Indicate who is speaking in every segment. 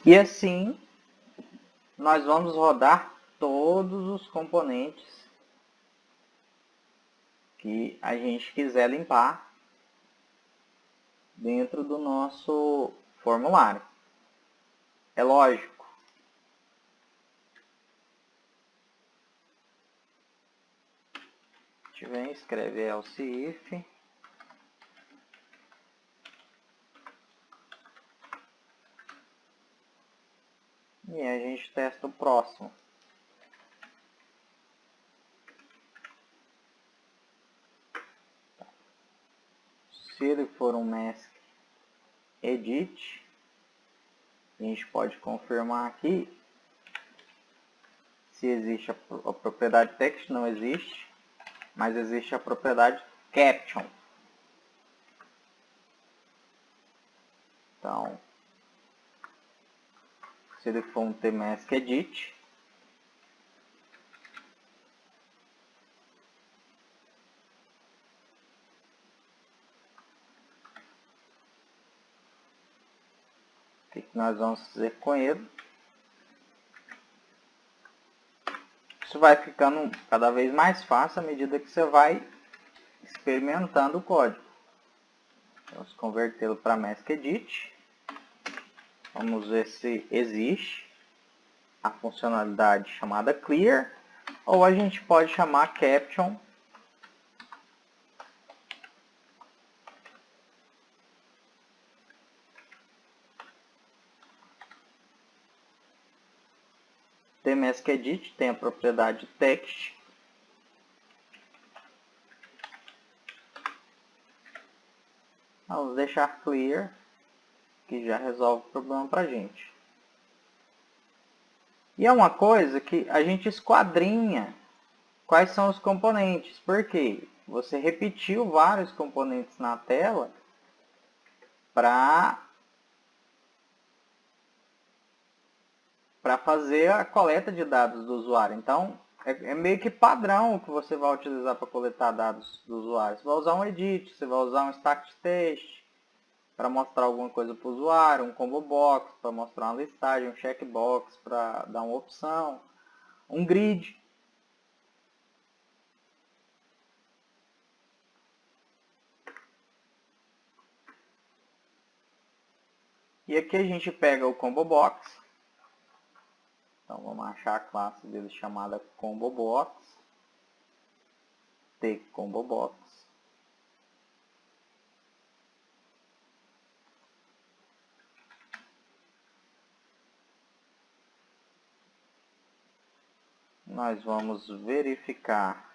Speaker 1: E assim, nós vamos rodar todos os componentes que a gente quiser limpar dentro do nosso formulário. É lógico. A gente vem, escreve else if. E a gente testa o próximo. Se ele for um mask edit, a gente pode confirmar aqui se existe a propriedade text, não existe, mas existe a propriedade caption. Então, se ele for um tmask edit, o que nós vamos fazer com ele? Isso vai ficando cada vez mais fácil à medida que você vai experimentando o código. Vamos convertê-lo para mask edit. Vamos ver se existe a funcionalidade chamada clear, ou a gente pode chamar caption. Tmask edit tem a propriedade text. Vamos deixar clear, que já resolve o problema para a gente. E é uma coisa que a gente esquadrinha quais são os componentes. Porque você repetiu vários componentes na tela para fazer a coleta de dados do usuário. Então, é meio que padrão que você vai utilizar para coletar dados do usuário. Você vai usar um edit, você vai usar um static test para mostrar alguma coisa para o usuário, um combo box para mostrar uma listagem, um checkbox para dar uma opção, um grid. E aqui a gente pega o combo box. Então vamos achar a classe dele chamada combo box. Combo box. Nós vamos verificar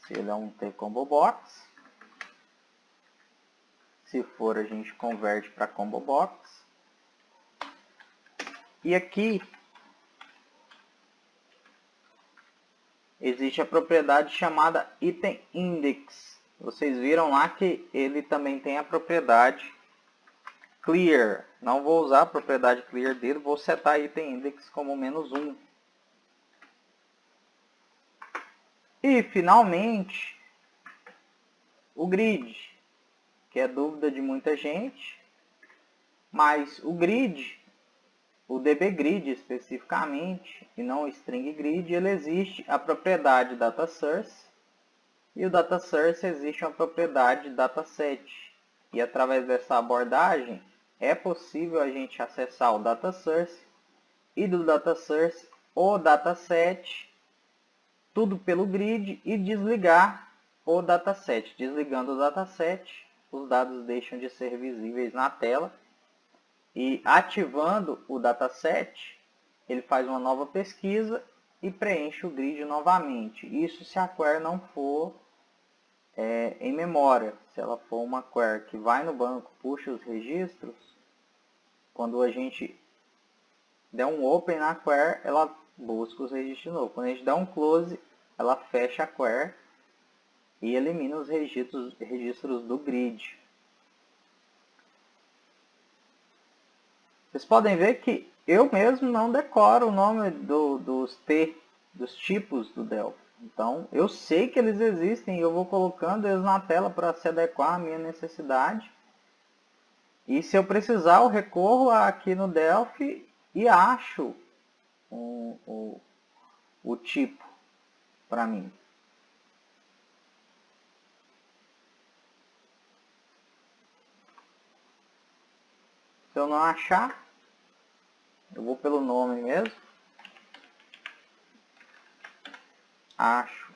Speaker 1: se ele é um T-combo box. Se for, a gente converte para combo box. E aqui existe a propriedade chamada item index. Vocês viram lá que ele também tem a propriedade clear. Não vou usar a propriedade clear dele, vou setar item index como -1. E finalmente, o grid, que é dúvida de muita gente, mas o grid, o dbGrid especificamente, e não o string grid, ele existe a propriedade dataSource, e o dataSource existe uma propriedade dataset. E através dessa abordagem, é possível a gente acessar o dataSource, e do dataSource o dataset, tudo pelo grid, e desligar o dataset. Desligando o dataset, os dados deixam de ser visíveis na tela. E ativando o dataset, ele faz uma nova pesquisa e preenche o grid novamente. Isso se a query não for em memória. Se ela for uma query que vai no banco, puxa os registros, quando a gente der um open na query, ela busca os registros de novo. Quando a gente dá um close, ela fecha a query e elimina os registros do grid. Vocês podem ver que eu mesmo não decoro o nome dos tipos do Delphi. Então, eu sei que eles existem e eu vou colocando eles na tela para se adequar à minha necessidade. E se eu precisar, eu recorro aqui no Delphi e acho o tipo para mim. Se eu não achar, eu vou pelo nome mesmo. Acho.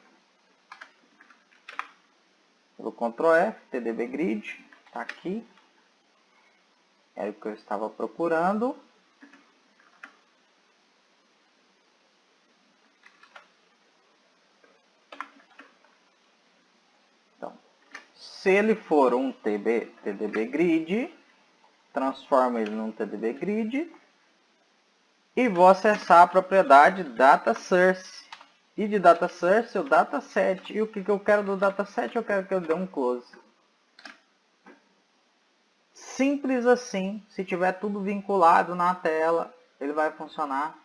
Speaker 1: Pelo Ctrl F, TDB Grid, está aqui. Era o que eu estava procurando. Então, se ele for um TDB Grid, transforma ele num TDB Grid e vou acessar a propriedade Data Source. E de Data Source, o dataset. E o que eu quero do dataset? Eu quero que ele dê um close. Simples assim. Se tiver tudo vinculado na tela, ele vai funcionar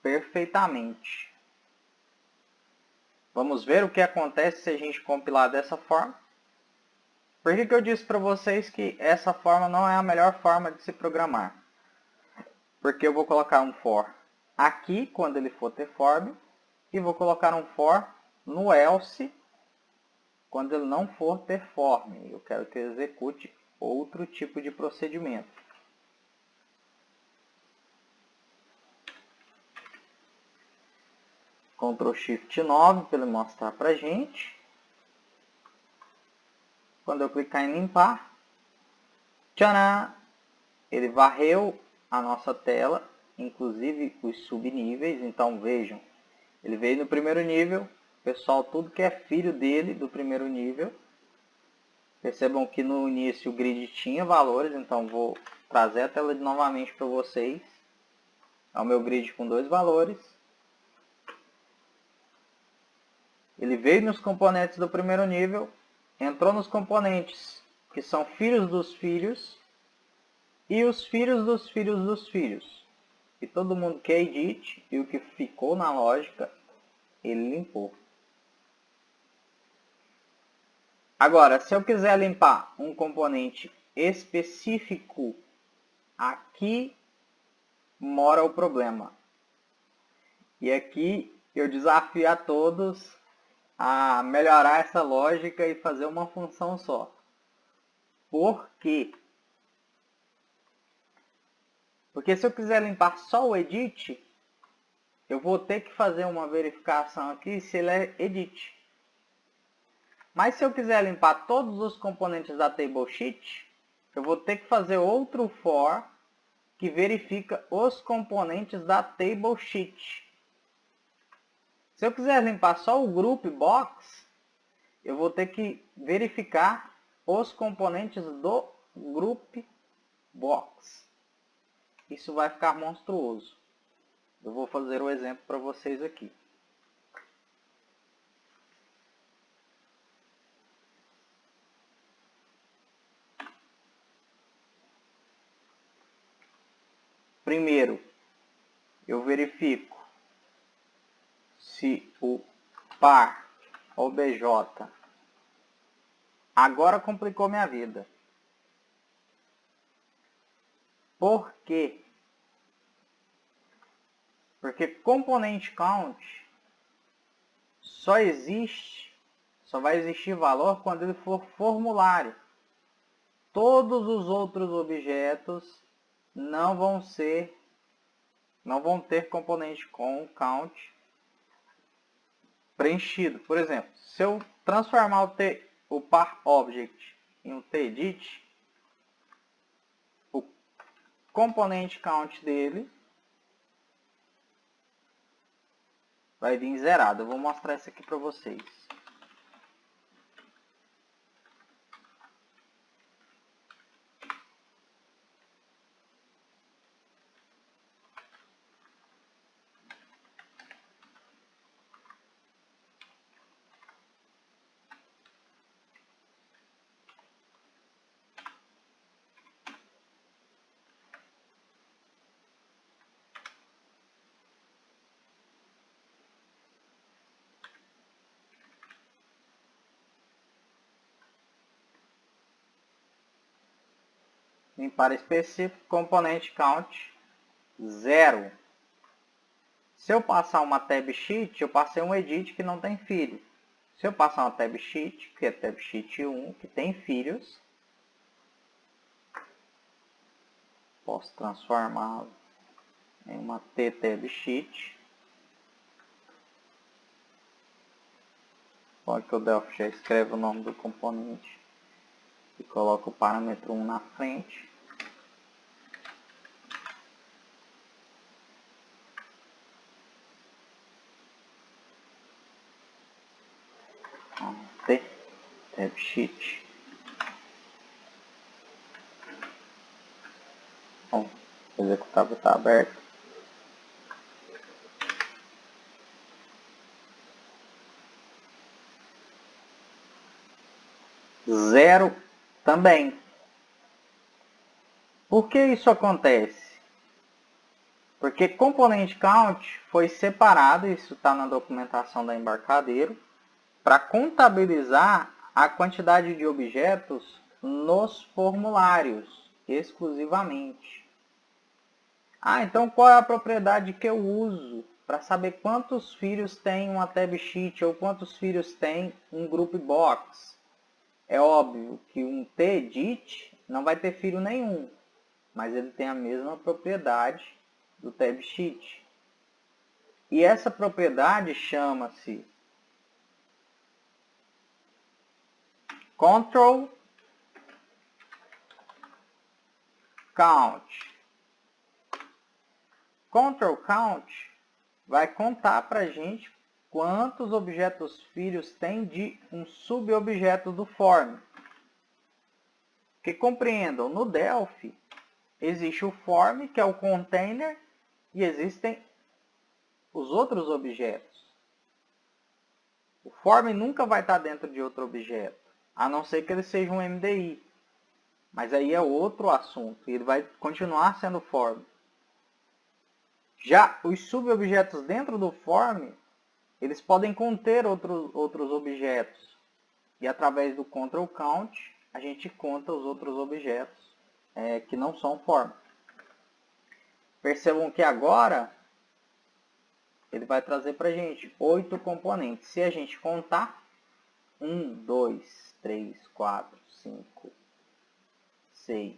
Speaker 1: perfeitamente. Vamos ver o que acontece se a gente compilar dessa forma. Por que eu disse para vocês que essa forma não é a melhor forma de se programar? Porque eu vou colocar um for aqui, quando ele for ter form, e vou colocar um for no else, quando ele não for ter form. Eu quero que ele execute outro tipo de procedimento. Ctrl Shift 9 para ele mostrar para a gente. Quando eu clicar em limpar, tcharam! Ele varreu a nossa tela, inclusive os subníveis. Então vejam, ele veio no primeiro nível, pessoal, tudo que é filho dele do primeiro nível. Percebam que no início o grid tinha valores, então vou trazer a tela novamente para vocês. É o meu grid com 2 valores. Ele veio nos componentes do primeiro nível, entrou nos componentes que são filhos dos filhos e os filhos dos filhos dos filhos. E todo mundo que é edit e o que ficou na lógica, ele limpou. Agora, se eu quiser limpar um componente específico, aqui mora o problema. E aqui eu desafio a todos a melhorar essa lógica e fazer uma função só. Por quê? Porque se eu quiser limpar só o edit, eu vou ter que fazer uma verificação aqui se ele é edit. Mas se eu quiser limpar todos os componentes da table sheet, eu vou ter que fazer outro for que verifica os componentes da table sheet. Se eu quiser limpar só o group box, eu vou ter que verificar os componentes do group box. Isso vai ficar monstruoso. Eu vou fazer o exemplo para vocês aqui. Primeiro, eu verifico se o par obj agora complicou minha vida. Por quê? Porque componente count só vai existir valor quando ele for formulário. Todos os outros objetos não vão ter componente com count preenchido. Por exemplo, se eu transformar o par object em um tedit, o componente count dele vai vir zerado. Eu vou mostrar isso aqui para vocês. limpar específico, componente count 0. Se eu passar uma tab sheet, eu passei um edit que não tem filho. Se eu passar uma tab sheet, que é tab sheet 1, que tem filhos, posso transformá-lo em uma t-tab sheet. Pode que o Delphi já escreve o nome do componente e coloca o parâmetro 1 na frente. Tab sheet. Bom, o executável está aberto. Zero também. Por que isso acontece? Porque componente count foi separado, isso está na documentação da Embarcadero, para contabilizar a quantidade de objetos nos formulários, exclusivamente. Então qual é a propriedade que eu uso para saber quantos filhos tem uma tab sheet ou quantos filhos tem um group box? É óbvio que um tedit não vai ter filho nenhum, mas ele tem a mesma propriedade do tab sheet. E essa propriedade chama-se control count. Control count vai contar para a gente quantos objetos filhos tem de um subobjeto do form. Que compreendam, no Delphi existe o form, que é o container, e existem os outros objetos. O form nunca vai estar dentro de outro objeto, a não ser que ele seja um MDI. Mas aí é outro assunto, e ele vai continuar sendo form. Já os subobjetos dentro do form, eles podem conter outros objetos. E através do control count, a gente conta os outros objetos que não são form. Percebam que agora ele vai trazer para a gente 8 componentes. Se a gente contar 1, 2, 3, 4, 5, 6,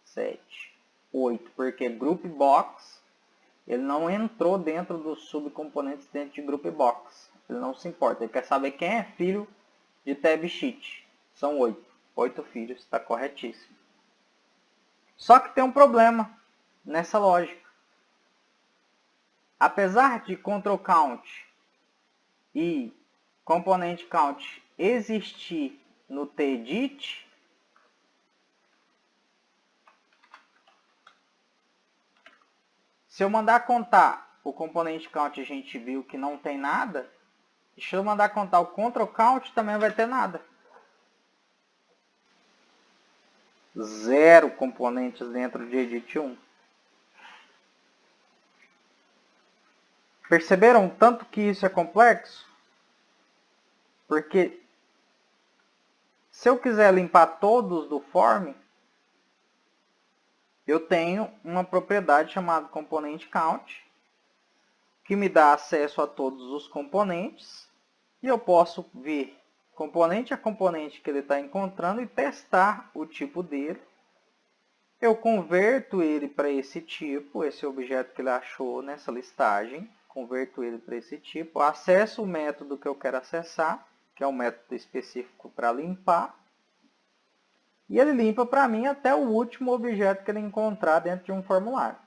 Speaker 1: 7, 8, porque group box ele não entrou dentro dos subcomponentes dentro de group box. Ele não se importa, ele quer saber quem é filho de tab sheet. São 8. 8 filhos, está corretíssimo. Só que tem um problema nessa lógica. Apesar de control count e componente count existir no tedit, se eu mandar contar o componente count, a gente viu que não tem nada. Se eu mandar contar o control count, também vai ter nada. 0 componentes dentro de edit 1. Perceberam tanto que isso é complexo? Porque se eu quiser limpar todos do form, eu tenho uma propriedade chamada componente count, que me dá acesso a todos os componentes, e eu posso ver componente a componente que ele está encontrando e testar o tipo dele. Eu converto ele para esse tipo, esse objeto que ele achou nessa listagem, converto ele para esse tipo, acesso o método que eu quero acessar, que é o método específico para limpar, e ele limpa para mim até o último objeto que ele encontrar dentro de um formulário.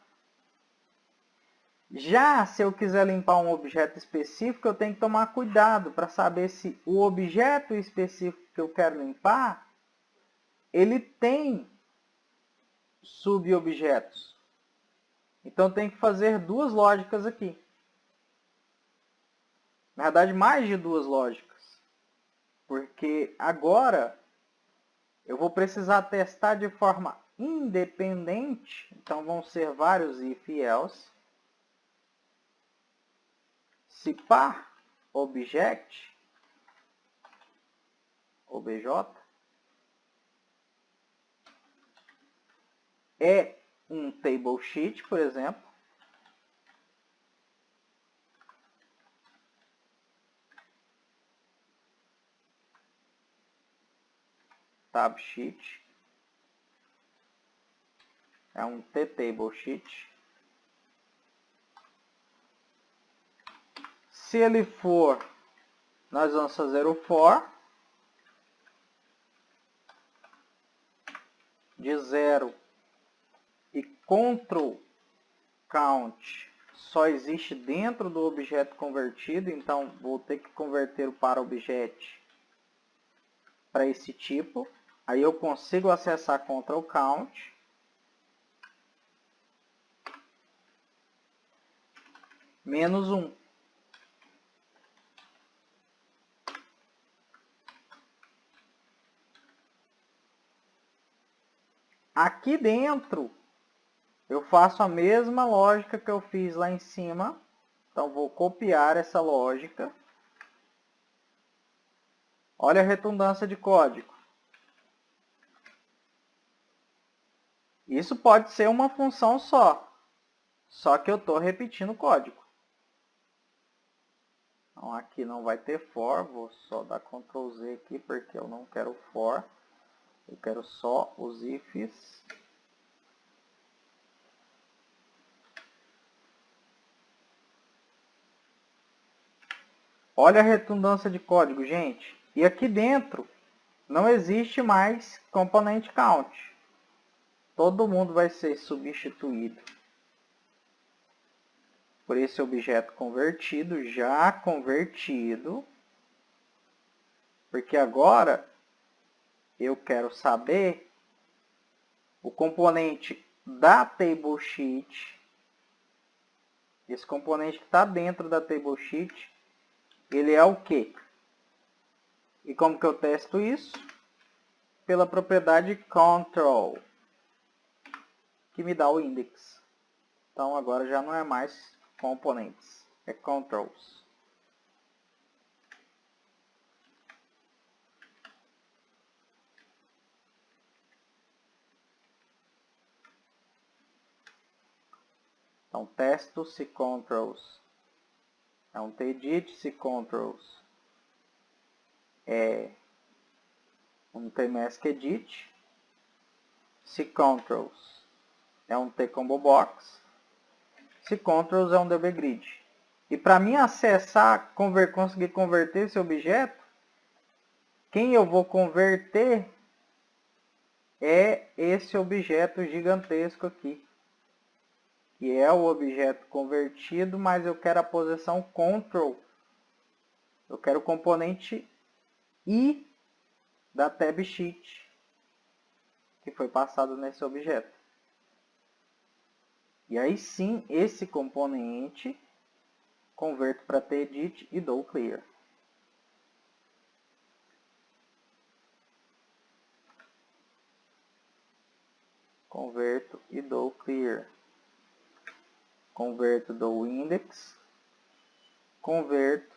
Speaker 1: Já se eu quiser limpar um objeto específico, eu tenho que tomar cuidado para saber se o objeto específico que eu quero limpar, ele tem subobjetos. Então tem que fazer duas lógicas aqui. Na verdade, mais de duas lógicas. Porque agora eu vou precisar testar de forma independente. Então vão ser vários if e else. Se par object, obj, é um table sheet, por exemplo. Tab sheet é um table sheet. Se ele for, nós vamos fazer o for de 0 e control count só existe dentro do objeto convertido, então vou ter que converter o para objeto para esse tipo. Aí eu consigo acessar control count. Menos 1. Aqui dentro, eu faço a mesma lógica que eu fiz lá em cima. Então, vou copiar essa lógica. Olha a redundância de código. Isso pode ser uma função só que eu estou repetindo o código. Então, aqui não vai ter for, vou só dar Ctrl Z aqui, porque eu não quero for. Eu quero só os ifs. Olha a redundância de código, gente. E aqui dentro não existe mais component count. Todo mundo vai ser substituído por esse objeto convertido, já convertido. Porque agora eu quero saber o componente da table sheet. Esse componente que está dentro da table sheet, ele é o quê? E como que eu testo isso? Pela propriedade control, que me dá o index. Então agora já não é mais components, é controls. Então testo se controls é um tedit, se controls é um tmask edit, se controls é um tcombo box, se controls é um dbgrid. E para mim acessar, conseguir converter esse objeto, quem eu vou converter é esse objeto gigantesco aqui, que é o objeto convertido, mas eu quero a posição control. Eu quero o componente I da tab sheet, que foi passado nesse objeto. E aí sim, esse componente converto para tedit e dou clear. Converto e dou clear. Converto, dou index. Converto